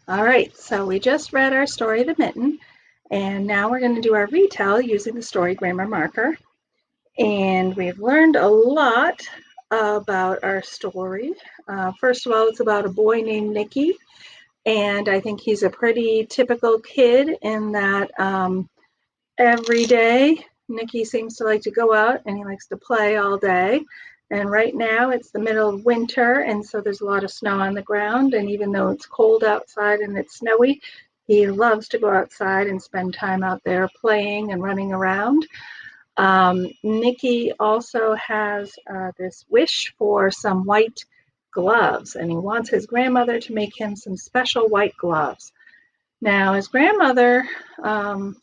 All right, so we just read our story, The Mitten, and now we're going to do our retell using the story grammar marker. And we've learned a lot about our story. First of all, it's about a boy named Nicky, and I think he's a pretty typical kid in that every day Nicky seems to like to go out and he likes to play all day. And right now it's the middle of winter, and so there's a lot of snow on the ground. And even though it's cold outside and it's snowy, he loves to go outside and spend time out there playing and running around. Nicky also has this wish for some white gloves, and he wants his grandmother to make him some special white gloves. Now, his grandmother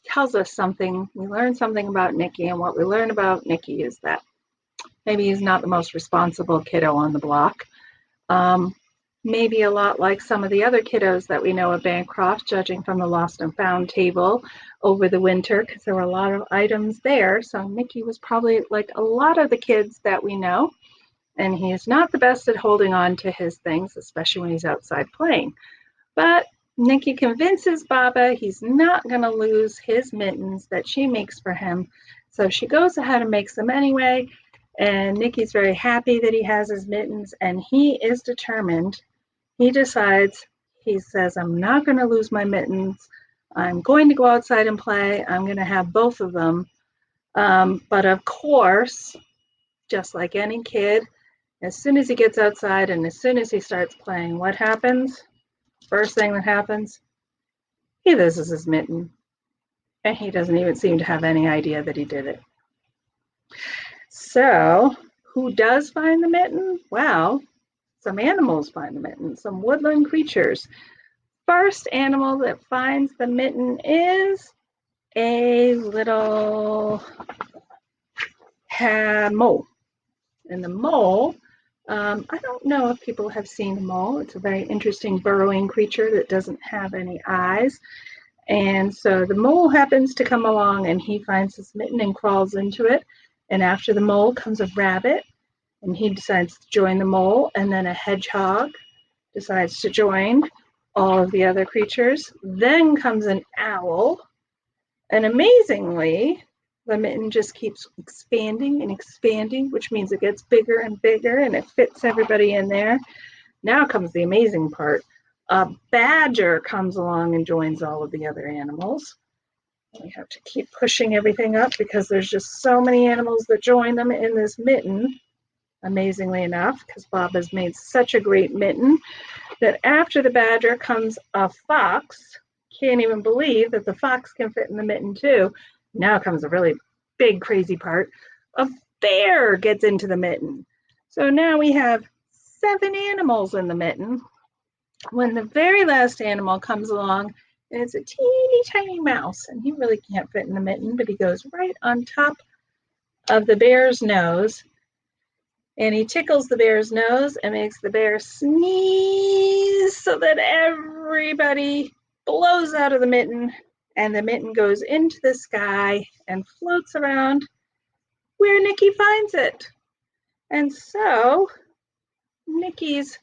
tells us something. We learn something about Nicky, and what we learn about Nicky is that maybe he's not the most responsible kiddo on the block. Um, Maybe a lot like some of the other kiddos that we know at Bancroft, judging from the lost and found table over the winter, because there were a lot of items there. So Nicky was probably like a lot of the kids that we know, and he is not the best at holding on to his things, especially when he's outside playing. But Nicky convinces Baba he's not going to lose his mittens that she makes for him. So she goes ahead and makes them anyway. And Nicky's very happy that he has his mittens, and he is determined. He decides, he says, I'm not going to lose my mittens. I'm going to go outside and play. I'm going to have both of them. But of course, just like any kid, as soon as he gets outside and as soon as he starts playing, what happens? First thing that happens, he loses his mitten, and he doesn't even seem to have any idea that he did it. So, who does find the mitten? Well, some animals find the mitten, some woodland creatures. First animal that finds the mitten is a little mole. And the mole, I don't know if people have seen a mole. It's a very interesting burrowing creature that doesn't have any eyes. And so the mole happens to come along and he finds his mitten and crawls into it. And after the mole comes a rabbit, and he decides to join the mole. And then a hedgehog decides to join all of the other creatures. Then comes an owl. And amazingly, the mitten just keeps expanding and expanding, which means it gets bigger and bigger and it fits everybody in there. Now comes the amazing part. A badger comes along and joins all of the other animals. We have to keep pushing everything up because there's just so many animals that join them in this mitten, amazingly enough, because Bob has made such a great mitten that after the badger comes a fox. Can't even believe that the fox can fit in the mitten too. Now comes a really big, crazy part. A bear gets into the mitten. So now we have 7 animals in the mitten. When the very last animal comes along, and it's a teeny tiny mouse, and he really can't fit in the mitten, but he goes right on top of the bear's nose, and he tickles the bear's nose and makes the bear sneeze so that everybody blows out of the mitten, and the mitten goes into the sky and floats around where Nicky finds it. And so Nicky's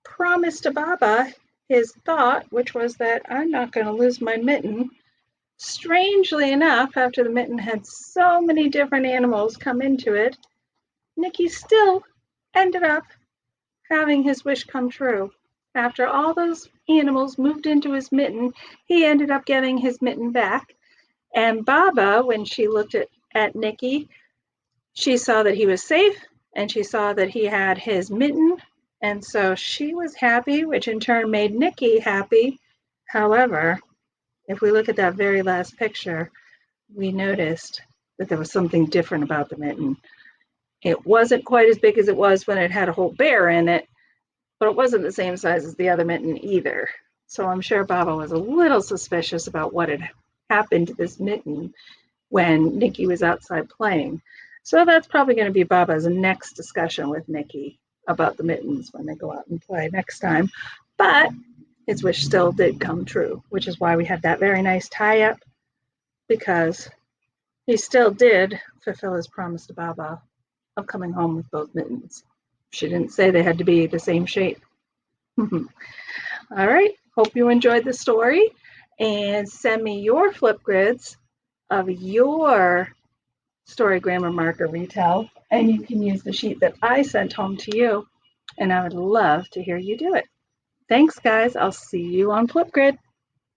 promise to Baba, his thought, which was that I'm not going to lose my mitten, strangely enough, after the mitten had so many different animals come into it, Nicky still ended up having his wish come true. After all those animals moved into his mitten, he ended up getting his mitten back. And Baba, when she looked at Nicky, she saw that he was safe and she saw that he had his mitten. And so she was happy, which in turn made Nicky happy. However, if we look at that very last picture, we noticed that there was something different about the mitten. It wasn't quite as big as it was when it had a whole bear in it, but it wasn't the same size as the other mitten either. So I'm sure Baba was a little suspicious about what had happened to this mitten when Nicky was outside playing. So that's probably going to be Baba's next discussion with Nicky about the mittens when they go out and play next time. But his wish still did come true, which is why we had that very nice tie-up, because he still did fulfill his promise to Baba of coming home with both mittens. She didn't say they had to be the same shape. All right, hope you enjoyed the story, and send me your Flipgrids of your story grammar marker retell, and you can use the sheet that I sent home to you, and I would love to hear you do it. Thanks, guys. I'll see you on Flipgrid.